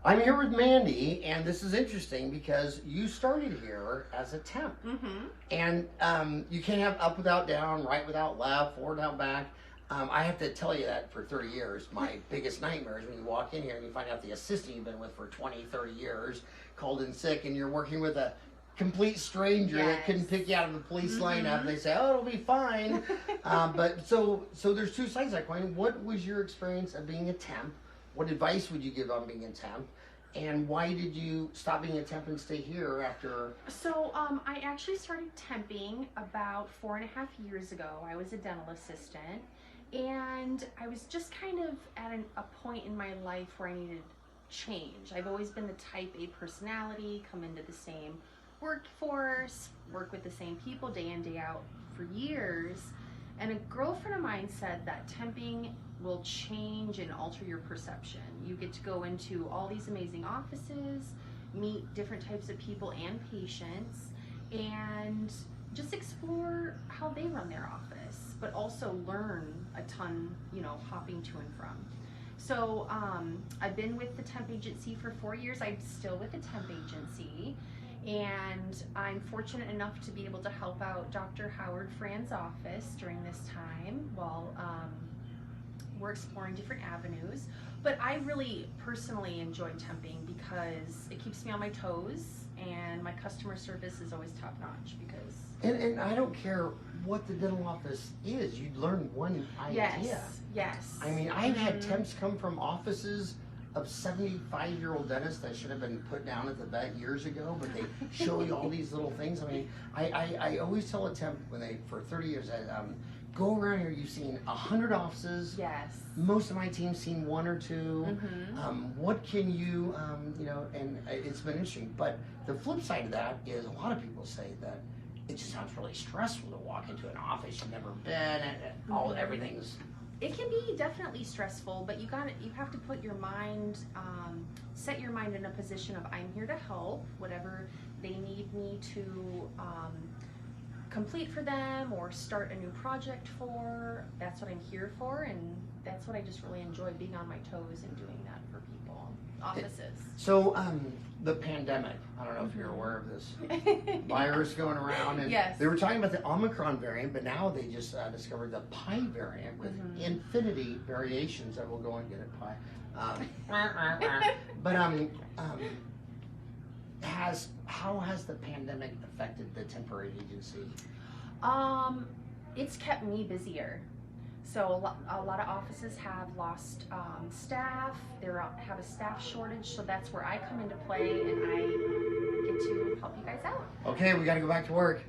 I'm here with Mandy, and this is interesting because you started here as a temp. And you can't have up without down, right without left, forward without back. I have to tell you that for 30 years, my biggest nightmare is when you walk in here and you find out the assistant you've been with for 20, 30 years called in sick, and you're working with a complete stranger that couldn't pick you out of the police lineup. They say, "Oh, it'll be fine." But so there's two sides of that coin. What was your experience of being a temp? What advice would you give on being a temp? And why did you stop being a temp and stay here after? So I actually started temping about 4.5 years ago. I was a dental assistant, and I was just kind of at a point in my life where I needed change. I've always been the type A personality, come into the same workforce, work with the same people day in, day out for years. And a girlfriend of mine said that temping will change and alter your perception. You get to go into all these amazing offices, meet different types of people and patients, and just explore how they run their office, but also learn a ton, hopping to and from. So I've been with the temp agency for 4 years. I'm still with the temp agency. And I'm fortunate enough to be able to help out Dr. Howard Fran's office during this time while we're exploring different avenues. But I really personally enjoy temping because it keeps me on my toes, and my customer service is always top notch because... And I don't care what the dental office is, you'd learn one idea. Yes. I mean, I've had temps come from offices of 75-year-old dentists that should have been put down at the vet years ago, but they show you all these little things. I mean, I always tell a temp when for 30 years, go around here, you've seen 100 offices. Yes. Most of my team's seen one or two. What can you, and it's been interesting. But the flip side of that is a lot of people say that it just sounds really stressful to walk into an office you've never been, and everything's... It can be definitely stressful, but you have to put your mind, set your mind in a position of I'm here to help, whatever they need me to complete for them or start a new project for. That's what I'm here for, and that's what I just really enjoy, being on my toes and doing that for people, offices. So the pandemic, I don't know if you're aware of this virus going around, and they were talking about the Omicron variant, but now they just discovered the Pi variant with infinity variations that will go and get it Pi. But how has the pandemic affected the temporary agency? It's kept me busier. So a lot of offices have lost staff. They have a staff shortage, so that's where I come into play, and I get to help you guys out. Okay, we got to go back to work.